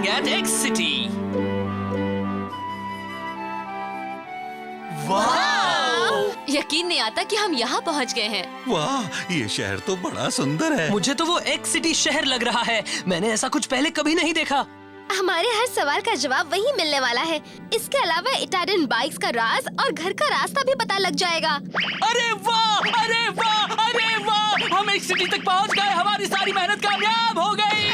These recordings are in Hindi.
Landing eight x city. यकीन नहीं आता कि हम यहाँ पहुँच गए हैं। वाह, ये शहर तो बड़ा सुंदर है। मुझे तो वो एक्स सिटी शहर लग रहा है। मैंने ऐसा कुछ पहले कभी नहीं देखा। हमारे हर सवाल का जवाब वही मिलने वाला है। इसके अलावा इटालियन बाइक्स का राज और घर का रास्ता भी पता लग जाएगा। अरे वाह, अरे वाह, अरे वाह, हम एक्स सिटी तक पहुंच गए। हमारी सारी मेहनत कामयाब हो गई।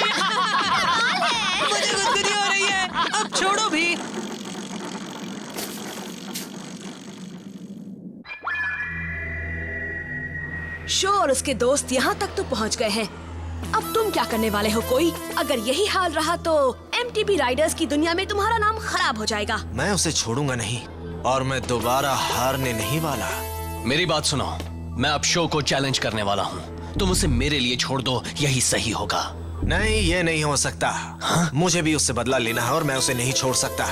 मुझे गुदगुदी हो रही है। अब छोड़ो भी। शो और उसके दोस्त यहाँ तक तो पहुँच गए हैं। अब तुम क्या करने वाले हो कोई? अगर यही हाल रहा तो एमटीबी राइडर्स की दुनिया में तुम्हारा नाम खराब हो जाएगा। मैं उसे छोड़ूंगा नहीं और मैं दोबारा हारने नहीं वाला। मेरी बात सुनो, मैं अब शो को चैलेंज करने वाला हूँ। तुम उसे मेरे लिए छोड़ दो, यही सही होगा। नहीं, ये नहीं हो सकता। मुझे भी उससे बदला लेना है और मैं उसे नहीं छोड़ सकता।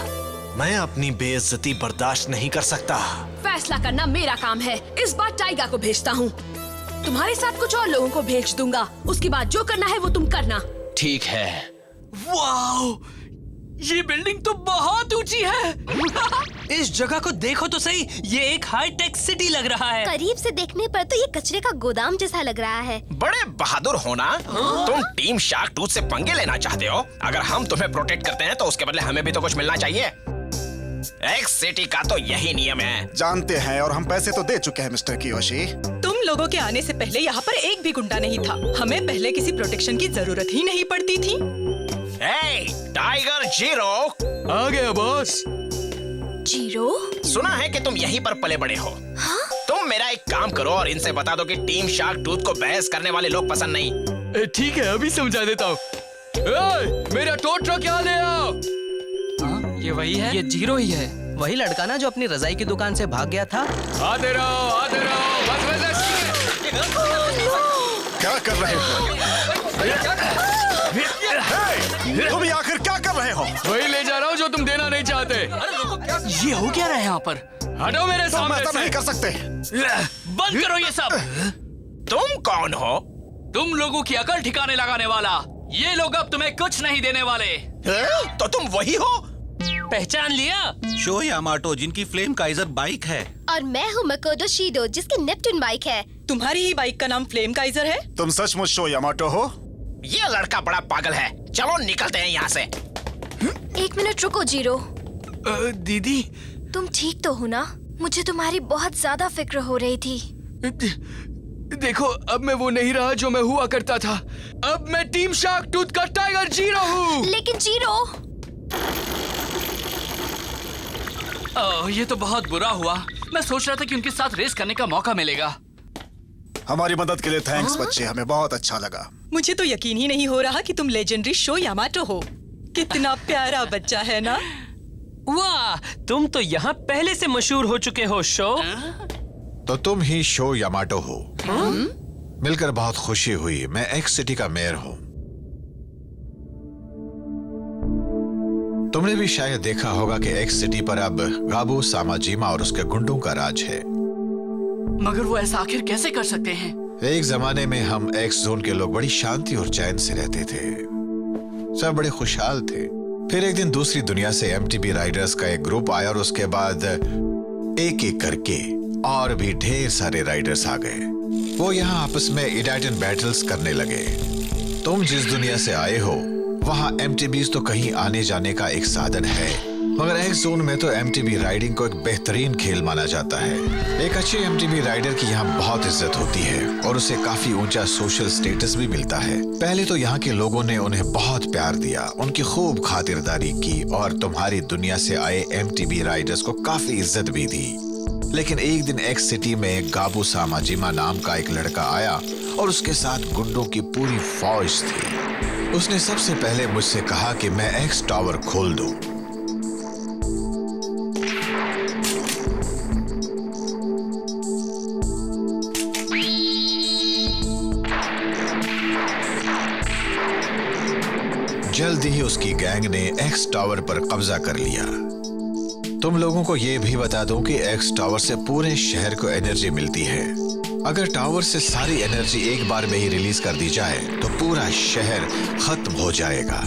मैं अपनी बेइज्जती बर्दाश्त नहीं कर सकता। फैसला करना मेरा काम है। इस बार टाइगर को भेजता हूँ। तुम्हारे साथ कुछ और लोगों को भेज दूंगा। उसके बाद जो करना है वो तुम करना। ठीक है। वाओ, ये बिल्डिंग तो बहुत ऊंची है। इस जगह को देखो तो सही, ये एक हाईटेक सिटी लग रहा है। करीब से देखने पर तो ये कचरे का गोदाम जैसा लग रहा है। बड़े बहादुर हो ना। तुम टीम शार्क टूथ से पंगे लेना चाहते हो। अगर हम तुम्हें प्रोटेक्ट करते हैं तो उसके बदले हमें भी तो कुछ मिलना चाहिए। एक्स सिटी का तो यही नियम है। जानते हैं, और हम पैसे तो दे चुके हैं मिस्टर कियोशी। तुम लोगों के आने से पहले यहाँ पर एक भी गुंडा नहीं था। हमें पहले किसी प्रोटेक्शन की जरूरत ही नहीं पड़ती थी। टाइगर जीरो आ गया बॉस। जीरो? सुना है कि तुम यहीं पर पले बड़े हो। तुम मेरा एक काम करो और इनसे बता दो कि टीम शार्क टूथ को बहस करने वाले लोग पसंद नहीं। ठीक है, अभी समझा देता हूँ। मेरा टो ट्रक यहाँ ले आओ। ये वही है? ये जीरो ही है। वही लड़का ना जो अपनी रजाई की दुकान से भाग गया था। आते रहो, आते रहो। बस। क्या कर रहे हो? तुम ये आखिर क्या कर रहे हो? वही ले जा रहा हूँ जो तुम देना नहीं चाहते। ये हो क्या रहा है यहाँ पर? हटो मेरे तुम सामने ऐसा से। नहीं कर सकते। बंद करो ये सब। तुम कौन हो? तुम लोगों की अकल ठिकाने लगाने वाला। ये लोग अब तुम्हें कुछ नहीं देने वाले। तो तुम वही हो? पहचान लिया? शो यामाटो, जिनकी फ्लेम काइजर बाइक है। और मैं हूँ मकोडो शिडो, जिसकी नेपट्टून बाइक है। तुम्हारी ही बाइक का नाम फ्लेम काइजर है? तुम सचमुच शो यामाटो हो? ये लड़का बड़ा पागल है। चलो निकलते हैं यहाँ से। एक मिनट रुको जीरो। दीदी, तुम ठीक तो हो ना? मुझे तुम्हारी बहुत ज्यादा फिक्र हो रही थी। देखो, अब मैं वो नहीं रहा जो मैं हुआ करता था। अब मैं टीम शार्क टूथ का टाइगर जीरो हूँ। लेकिन जीरो, ये तो बहुत बुरा हुआ। मैं सोच रहा था कि उनके साथ रेस करने का मौका मिलेगा। हमारी मदद के लिए थैंक्स बच्चे, हमें बहुत अच्छा लगा। मुझे तो यकीन ही नहीं हो रहा कि तुम लेजेंडरी शो यामाटो हो। कितना प्यारा बच्चा है ना? वाह, तुम तो यहाँ पहले से मशहूर हो चुके हो शो। तो तुम ही शो यामाटो हो। मिलकर बहुत खुशी हुई। मैं एक्स सिटी का मेयर हूँ। तुमने भी शायद देखा होगा कि एक्स सिटी पर अब गाबू सामाजिमा और उसके गुंडों का राज है। मगर वो ऐसा आखिर कैसे कर सकते हैं? एक जमाने में हम एक्स जोन के लोग बड़ी शांति और चैन से रहते थे। सब बड़े खुशहाल थे। फिर एक दिन दूसरी दुनिया से एमटीबी राइडर्स का एक ग्रुप आया और उसके बाद एक एक करके और भी ढेर सारे राइडर्स आ गए। वो यहाँ आपस में इटालियन बैटल्स करने लगे। तुम जिस दुनिया से आए हो वहाँ एमटीबीज तो कहीं आने जाने का एक साधन है, मगर एक्स जोन में तो एमटीबी राइडिंग को एक बेहतरीन खेल माना जाता है। एक अच्छे एमटीबी राइडर की यहाँ बहुत इज्जत होती है और उसे काफी ऊंचा सोशल स्टेटस भी मिलता है। पहले तो यहाँ के लोगों ने उन्हें बहुत प्यार दिया, उनकी खूब खातिरदारी की और तुम्हारी दुनिया से आए एमटीबी राइडर्स को काफी इज्जत भी दी। लेकिन एक दिन एक्स सिटी में गाबू सामाजिमा नाम का एक लड़का आया और उसके साथ गुंडों की पूरी फौज थी। उसने सबसे पहले मुझसे कहा कि मैं एक्स टावर खोल दूं। जल्दी ही उसकी गैंग ने एक्स टावर पर कब्जा कर लिया। तुम लोगों को यह भी बता दूं कि एक्स टावर से पूरे शहर को एनर्जी मिलती है। अगर टावर से सारी एनर्जी एक बार में ही रिलीज कर दी जाए तो पूरा शहर खत्म हो जाएगा।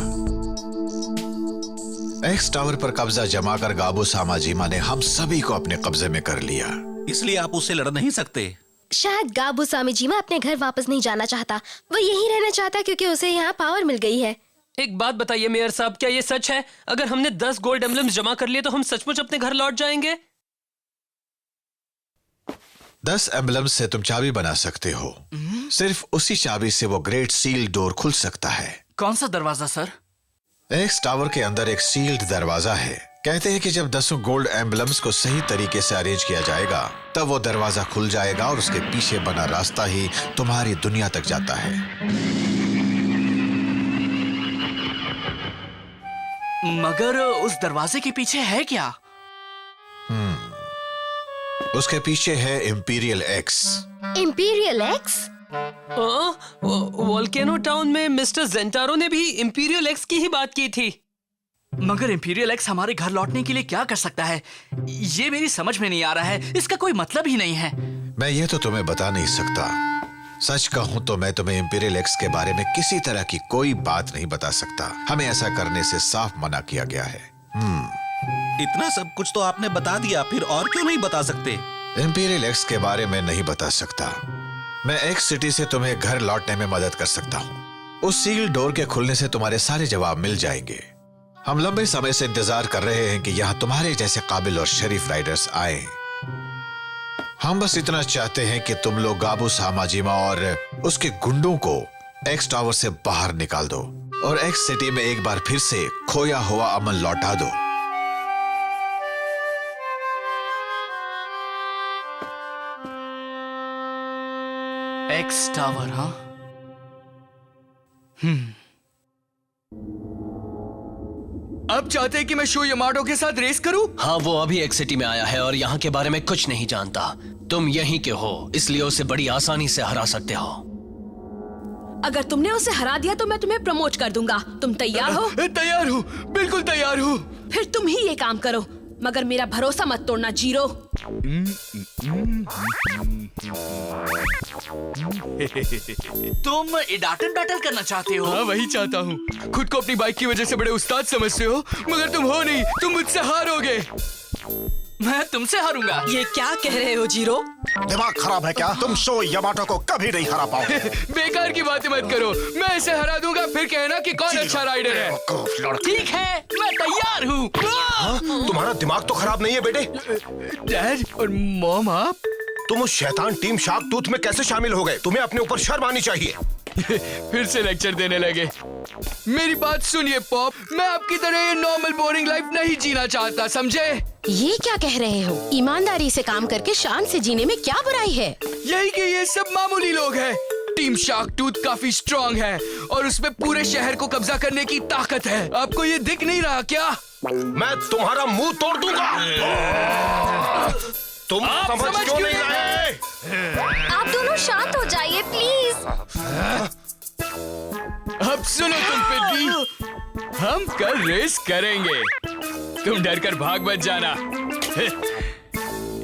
एक्स टावर पर कब्जा जमाकर गाबू सामाजिमा ने हम सभी को अपने कब्जे में कर लिया। इसलिए आप उससे लड़ नहीं सकते। शायद गाबू सामीजीमा अपने घर वापस नहीं जाना चाहता, वो यहीं रहना चाहता क्योंकि उसे यहाँ पावर मिल गई है। एक बात बताइए मेयर साहब, क्या ये सच है? अगर हमने 10 गोल्ड एम्बलम्स जमा कर लिए तो हम सचमुच अपने घर लौट जाएंगे? 10 एम्बलम्स से तुम चाबी बना सकते हो। सिर्फ उसी चाबी से वो ग्रेट सील डोर खुल सकता है। कौन सा दरवाजा सर? एक्स टावर के अंदर एक सील्ड दरवाजा है। कहते हैं कि जब 10 गोल्ड एम्बलम्स को सही तरीके से अरेंज किया जाएगा तब वो दरवाजा खुल जाएगा और उसके पीछे बना रास्ता ही तुम्हारी दुनिया तक जाता है। मगर उस दरवाजे के पीछे है क्या? उसके पीछे है imperial x. Imperial x? Volcano town में मिस्टर जेंटारो ने भी इंपीरियल एक्स की ही बात की थी। मगर इंपीरियल एक्स हमारे घर लौटने के लिए क्या कर सकता है, ये मेरी समझ में नहीं आ रहा है। इसका कोई मतलब ही नहीं है। मैं ये तो तुम्हें बता नहीं सकता। सच कहूं तो मैं तुम्हें इंपीरियल एक्स के बारे में किसी तरह की कोई बात नहीं बता सकता। हमें ऐसा करने से साफ मना किया गया है। इतना सब कुछ तो आपने बता दिया, फिर और क्यों नहीं बता सकते? इंपीरियल एक्स के बारे में नहीं बता सकता। मैं एक्स सिटी से तुम्हें घर लौटने में मदद कर सकता हूँ। उस सील डोर के खुलने से तुम्हारे सारे जवाब मिल जाएंगे। हम लंबे समय से इंतजार कर रहे हैं कि यहाँ तुम्हारे जैसे काबिल और शरीफ राइडर्स आए। हम बस इतना चाहते हैं कि तुम लोग गाबू सामाजिमा और उसके गुंडों को एक्स टावर से बाहर निकाल दो और एक्स सिटी में एक बार फिर से खोया हुआ अमन लौटा दो। एक्स टावर, हाँ? अब चाहते हैं कि मैं शो यामाटो के साथ रेस करूं? हाँ, वो अभी एक्स सिटी में आया है और यहाँ के बारे में कुछ नहीं जानता। तुम यहीं के हो, इसलिए उसे बड़ी आसानी से हरा सकते हो। अगर तुमने उसे हरा दिया तो मैं तुम्हें प्रमोट कर दूंगा। तुम तैयार हो? तैयार हूँ, बिल्कुल तैयार हूँ। फिर तुम ही ये काम करो, मगर मेरा भरोसा मत तोड़ना, जीरो। तुम इडाटन बैटल करना चाहते हो? हाँ, वही चाहता हूँ। खुद को अपनी बाइक की वजह से बड़े उस्ताद समझते हो, मगर तुम हो नहीं। तुम मुझसे हारोगे। मैं तुमसे हारूंगा। ये क्या कह रहे हो जीरो? दिमाग खराब है क्या? तुम शो यामाटो को कभी नहीं हरा पाओगे। बेकार की बातें मत करो। मैं इसे हरा दूंगा, फिर कहना कि कौन अच्छा राइडर है। ठीक है, मैं तैयार हूँ। तुम्हारा दिमाग तो खराब नहीं है बेटे? डैड और मॉम, आप तुम उस शैतान टीम शार्क टूथ में कैसे शामिल हो गए? तुम्हें अपने ऊपर शर्म आनी चाहिए। फिर से लेक्चर देने लगे। मेरी बात सुनिए पॉप, मैं आपकी तरह ये नॉर्मल बोरिंग लाइफ नहीं जीना चाहता, समझे? ये क्या कह रहे हो? ईमानदारी से काम करके शान से जीने में क्या बुराई है? यही कि ये सब मामूली लोग हैं। टीम शार्क टूथ काफी स्ट्रांग है और उसमें पूरे शहर को कब्जा करने की ताकत है। आपको ये दिख नहीं रहा क्या? मैं तुम्हारा मुंह तोड़ दूंगा। तुम समझ क्यों नहीं रहे? आप दोनों शांत हो जाइए प्लीज। अब सुनो तुम पिग्गी, हम कल रेस करेंगे। तुम डर कर भाग मत जाना।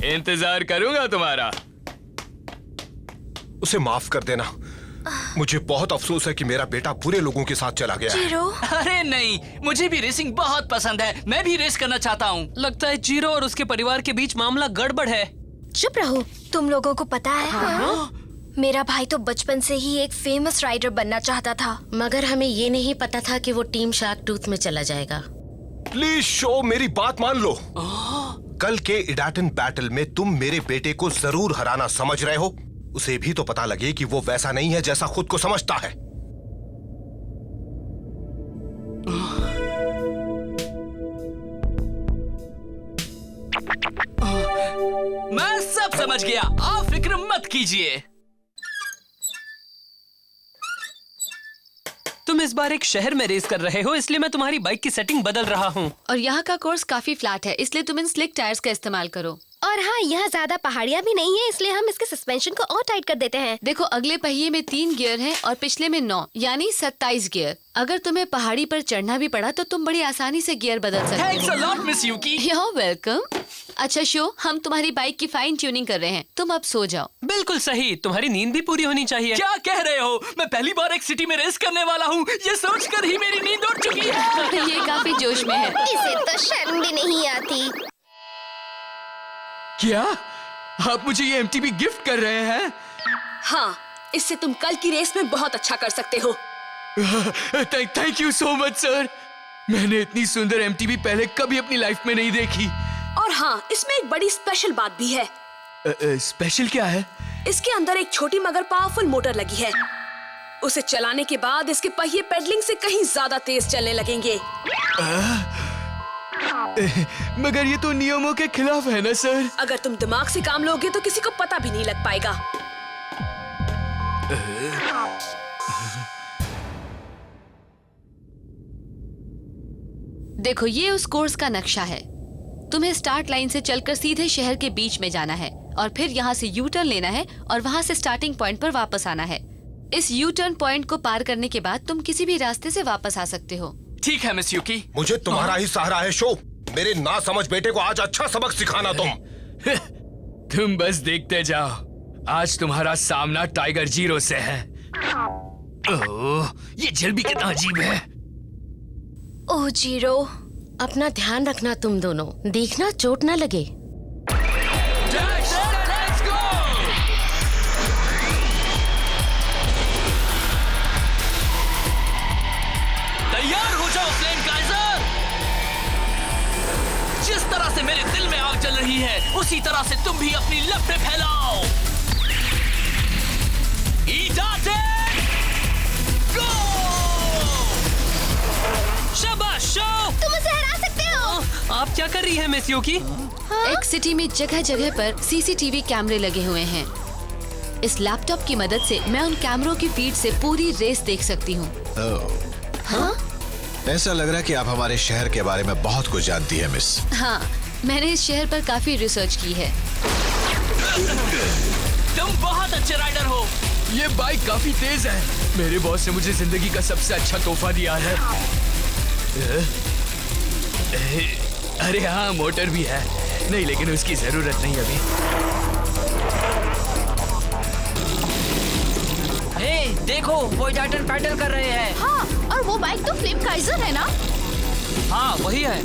इंतजार करूंगा तुम्हारा। उसे माफ कर देना। मुझे बहुत अफसोस है कि मेरा बेटा बुरे लोगों के साथ चला गया है। जीरो? अरे नहीं, मुझे भी रेसिंग बहुत पसंद है। मैं भी रेस करना चाहता हूँ। लगता है जीरो और उसके परिवार के बीच मामला गड़बड़ है। चुप रहो। तुम लोगों को पता है? हाँ? मेरा भाई तो बचपन से ही एक फेमस राइडर बनना चाहता था, मगर हमें ये नहीं पता था कि वो टीम शार्क टूथ में चला जाएगा। प्लीज शो, मेरी बात मान लो। कल के इडाटन बैटल में तुम मेरे बेटे को जरूर हराना समझ रहे हो। उसे भी तो पता लगे कि वो वैसा नहीं है जैसा खुद को समझता है। मैं सब समझ गया, आप फिक्र मत कीजिए। तुम इस बार एक शहर में रेस कर रहे हो, इसलिए मैं तुम्हारी बाइक की सेटिंग बदल रहा हूँ। और यहाँ का कोर्स काफी फ्लैट है, इसलिए तुम इन स्लिक टायर्स का इस्तेमाल करो। और हाँ, यहाँ ज्यादा पहाड़ियाँ भी नहीं है, इसलिए हम इसके सस्पेंशन को और टाइट कर देते हैं। देखो, अगले पहिए में 3 गियर हैं और पिछले में 9, यानी 27 गियर। अगर तुम्हें पहाड़ी पर चढ़ना भी पड़ा तो तुम बड़ी आसानी से गियर बदल सकते थैंक्स अ हो। Lot miss Yuki. You're welcome। अच्छा शो, हम तुम्हारी बाइक की फाइन ट्यूनिंग कर रहे हैं, तुम अब सो जाओ। बिल्कुल सही, तुम्हारी नींद भी पूरी होनी चाहिए। क्या कह रहे हो? मैं पहली बार एक सिटी में रेस करने वाला हूँ। ये सोचकर ही मेरी नींद उड़ चुकी है। ये काफी जोश में है। इसे तो शर्म भी नहीं आती। क्या आप मुझे ये एमटीबी गिफ्ट कर रहे हैं? हाँ, इससे तुम कल की रेस में बहुत अच्छा कर सकते हो। Thank you so much sir. मैंने इतनी सुंदर एमटीबी पहले कभी अपनी लाइफ में नहीं देखी। और हाँ, इसमें एक बड़ी स्पेशल बात भी है। स्पेशल क्या है? इसके अंदर एक छोटी मगर पावरफुल मोटर लगी है। उसे चलाने के बाद इसके पहिए पेडलिंग से कहीं ज्यादा तेज चलने लगेंगे। मगर ये तो नियमों के खिलाफ है ना सर। अगर तुम दिमाग से काम लोगे तो किसी को पता भी नहीं लग पाएगा। देखो, ये उस कोर्स का नक्शा है। तुम्हें स्टार्ट लाइन से चलकर सीधे शहर के बीच में जाना है और फिर यहाँ से यू टर्न लेना है और वहाँ से स्टार्टिंग पॉइंट पर वापस आना है। इस यू टर्न पॉइंट को पार करने के बाद तुम किसी भी रास्ते से वापस आ सकते हो। ठीक है मिस यूकी। मुझे तुम्हारा ही सहारा है शो। मेरे ना समझ बेटे को आज अच्छा सबक सिखाना तुम। तुम बस देखते जाओ, आज तुम्हारा सामना टाइगर जीरो से है। ओह, ये जल भी कितना अजीब है। ओह जीरो, अपना ध्यान रखना तुम दोनों, देखना चोट ना लगे। Let's go! तैयार हो जाओ फ्लेम काइजर। जिस तरह से मेरे दिल में आग जल रही है, उसी तरह से तुम भी अपनी लपटें फैलाओ। गो! शाबाश शो! तुम उसे हरा सकते हो। आप क्या कर रही है मिस यूकी? एक्स सिटी में जगह जगह पर सीसीटीवी कैमरे लगे हुए हैं। इस लैपटॉप की मदद से मैं उन कैमरों की फीड से पूरी रेस देख सकती हूँ। हाँ? ऐसा लग रहा है कि आप हमारे शहर के बारे में बहुत कुछ जानती है मिस। हाँ, मैंने इस शहर पर काफी रिसर्च की है। तुम बहुत अच्छे राइडर हो। ये बाइक काफी तेज है। मेरे बॉस ने मुझे जिंदगी का सबसे अच्छा तोहफा दिया है। अरे हाँ, मोटर भी है। नहीं, लेकिन उसकी जरूरत नहीं अभी। हे, देखो, वो टाइटन पैडल कर रहे हैं। हाँ, और वो बाइक तो फ्लेम काइजर है ना? हाँ, वही है।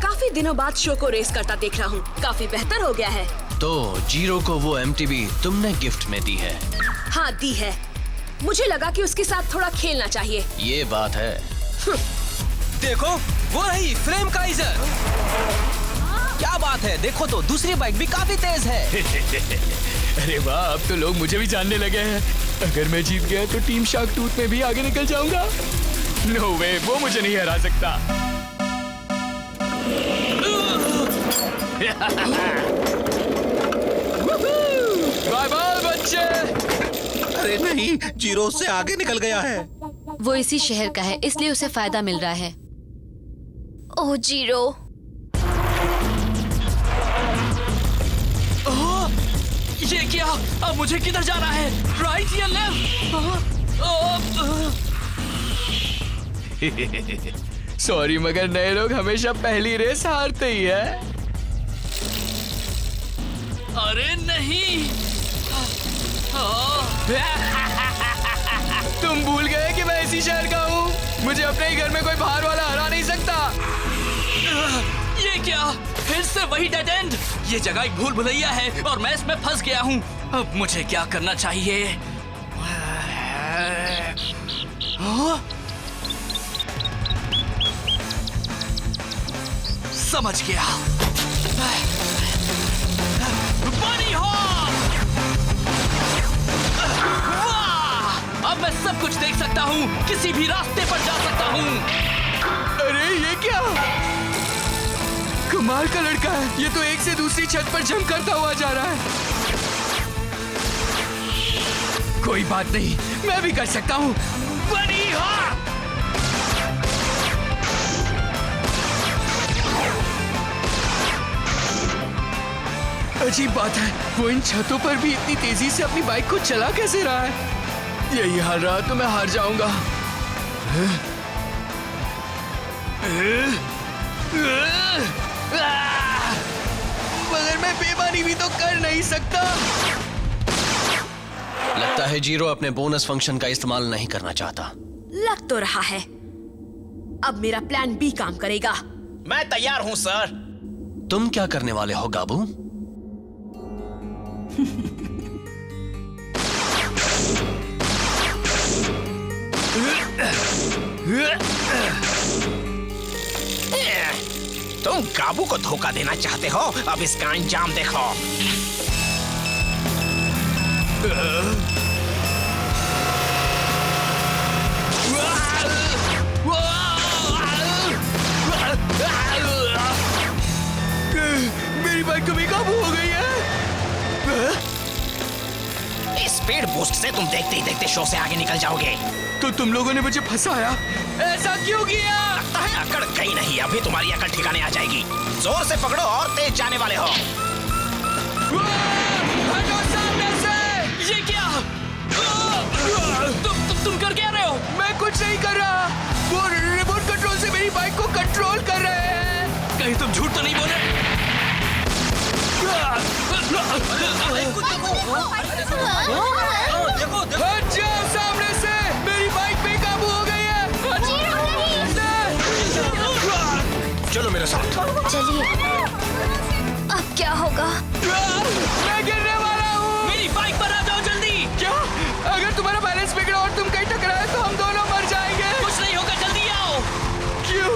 काफी दिनों बाद शो को रेस करता देख रहा हूँ। काफी बेहतर हो गया है। तो जीरो को वो एमटीबी तुमने गिफ्ट में दी है? हाँ, दी है। मुझे लगा कि उसके साथ थोड़ा खेलना चाहिए। ये बात है। देखो, वो रही फ्लेम काइजर। क्या बात है, देखो तो दूसरी बाइक भी काफी तेज है। अरे वाह, अब तो लोग मुझे भी जानने लगे हैं। अगर मैं जीत गया तो टीम शार्क टूथ में भी आगे निकल जाऊंगा। नो वे, वो मुझे नहीं हरा सकता। बाय बाय बच्चे। अरे नहीं, जीरो से आगे निकल गया है। वो इसी शहर का है, इसलिए उसे फायदा मिल रहा है। ओह जीरो, ये क्या? अब मुझे किधर जाना है? राइट या लेफ्ट? सॉरी, मगर नए लोग हमेशा पहली रेस हारते ही है। अरे नहीं। तुम भूल गए कि मैं इसी शहर का हूँ। मुझे अपने ही घर में कोई बाहर वाला हरा नहीं सकता। ये क्या? फिर से वही डेड एंड। ये जगह एक भूल भुलैया है और मैं इसमें फंस गया हूँ। अब मुझे क्या करना चाहिए? समझ गया। बनी हो! वाह! अब मैं सब कुछ देख सकता हूँ, किसी भी रास्ते पर जा सकता हूँ। अरे ये क्या? कमाल का लड़का है। ये तो एक से दूसरी छत पर जंप करता हुआ जा रहा है। कोई बात नहीं, मैं भी कर सकता हूँ। बनी हो! अजीब बात है, वो इन छतों पर भी इतनी तेजी से अपनी बाइक को चला कैसे रहा है? यही हाल रहा तो मैं हार जाऊंगा। मगर मैं बेईमानी भी तो कर नहीं सकता। लगता है जीरो अपने बोनस फंक्शन का इस्तेमाल नहीं करना चाहता। लग तो रहा है। अब मेरा प्लान बी काम करेगा। मैं तैयार हूँ सर। तुम क्या करने वाले हो गाबू? तुम गाबू को धोखा देना चाहते हो, अब इसका अंजाम देखो। मेरी बाइक तो बेकाबू हो गई है। स्पीड बूस्ट से तुम देखते ही देखते शो से आगे निकल जाओगे। तो तुम लोगों ने मुझे फंसाया, ऐसा क्यों किया? लगता है अकड़ गई नहीं, अभी तुम्हारी अकड़ ठिकाने आ जाएगी। जोर से पकड़ो और तेज जाने वाले हो। हटो सामने से! ये क्या? तुम कर क्या रहे हो? मैं कुछ नहीं कर रहा। वो रिमोट कंट्रोल से मेरी बाइक को कंट्रोल कर रहे हैं। कहीं तुम झूठ तो नहीं बोल रहे? हट जाओ सामने से! मेरी बाइक बेकाबू हो गई है। चलो मेरे साथ। चलिए, अब क्या होगा? मैं गिरने वाला हूँ। मेरी बाइक पर आ जाओ जल्दी। क्या? अगर तुम्हारा बैलेंस बिगड़ा और तुम कहीं टकराए तो हम दोनों मर जाएंगे। कुछ नहीं होगा, जल्दी आओ। क्यों?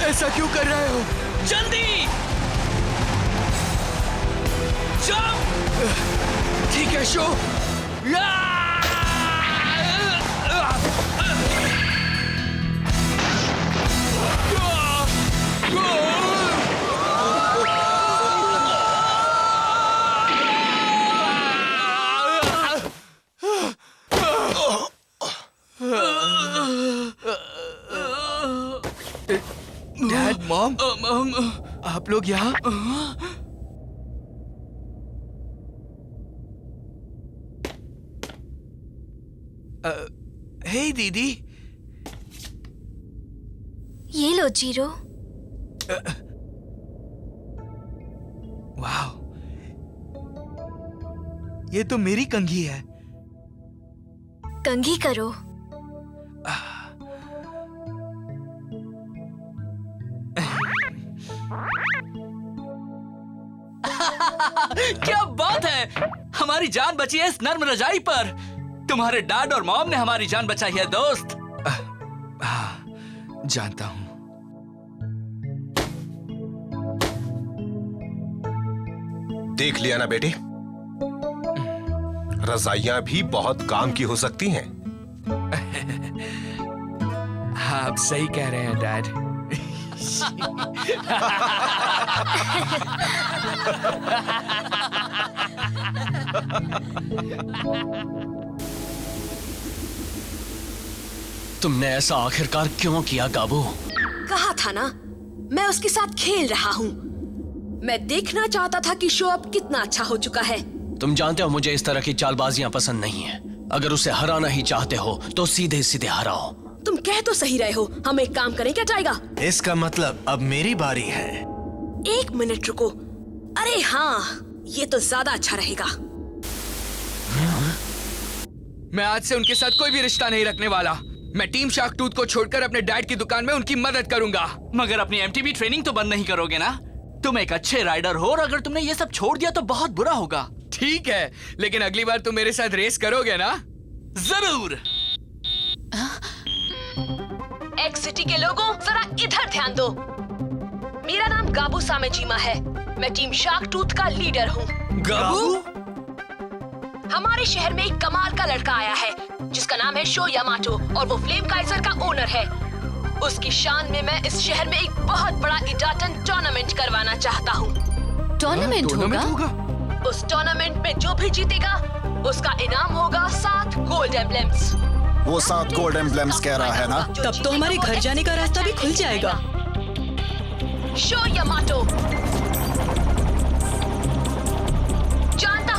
ऐसा क्यों कर रहे हो? जल्दी जंप! ठीक है शो। डैड, मॉम, आप लोग यहाँ? हे दीदी। ये लो जीरो। वाह, ये तो मेरी कंघी है। कंघी करो। क्या बात है, हमारी जान बची है इस नर्म रजाई पर। तुम्हारे डैड और मॉम ने हमारी जान बचाई है दोस्त। जानता हूँ। देख लिया ना बेटी, रजाइयां भी बहुत काम की हो सकती हैं। हाँ, आप सही कह रहे हैं डैड। तुमने ऐसा आखिरकार क्यों किया गाबू? कहा था ना, मैं उसके साथ खेल रहा हूँ। मैं देखना चाहता था कि शो अब कितना अच्छा हो चुका है। तुम जानते हो मुझे इस तरह की चालबाजियां पसंद नहीं है। अगर उसे हराना ही चाहते हो तो सीधे सीधे हराओ। तुम कह तो सही रहे हो। हम एक काम करें, क्या जाएगा? इसका मतलब अब मेरी बारी है। एक मिनट रुको। अरे हाँ, ये तो ज्यादा अच्छा रहेगा। मैं आज से उनके साथ कोई भी रिश्ता नहीं रखने वाला। मैं टीम शार्क टूथ को छोड़कर अपने डैड की दुकान में उनकी मदद करूंगा। मगर अपनी एमटीबी ट्रेनिंग तो बंद नहीं करोगे ना? तुम एक अच्छे राइडर हो और अगर तुमने ये सब छोड़ दिया तो बहुत बुरा होगा। ठीक है, लेकिन अगली बार तुम मेरे साथ रेस करोगे ना? जरूर। एक्स सिटी के लोगों, जरा इधर ध्यान दो। मेरा नाम गाबू सामेजीमा है। मैं टीम शार्क टूथ का लीडर हूँ। गाबू? हमारे शहर में एक कमाल का लड़का आया है जिसका नाम है शो यामाटो और वो फ्लेम काइजर का ओनर है। उसकी शान में मैं इस शहर में एक बहुत बड़ा इडाटन टूर्नामेंट करवाना चाहता हूँ। टूर्नामेंट होगा? उस टूर्नामेंट में जो भी जीतेगा उसका इनाम होगा 7 गोल्ड एम्ब्लेम्स। वो 7 गोल्ड एम्ब्लेम्स कह रहा है ना? तब तो हमारे घर जाने का रास्ता भी खुल जाएगा। Show Yamato.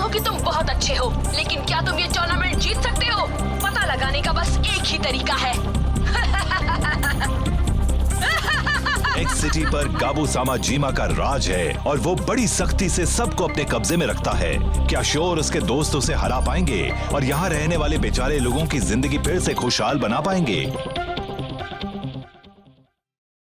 हूँ कि तुम बहुत अच्छे हो, लेकिन क्या तुम ये टूर्नामेंट जीत सकते हो? पता लगाने का बस एक ही तरीका है। एक्स सिटी पर गाबू सामा जीमा का राज है और वो बड़ी सख्ती से सबको अपने कब्जे में रखता है। क्या शो और उसके दोस्त उसे हरा पाएंगे और यहाँ रहने वाले बेचारे लोगों की जिंदगी फिर से खुशहाल बना पाएंगे?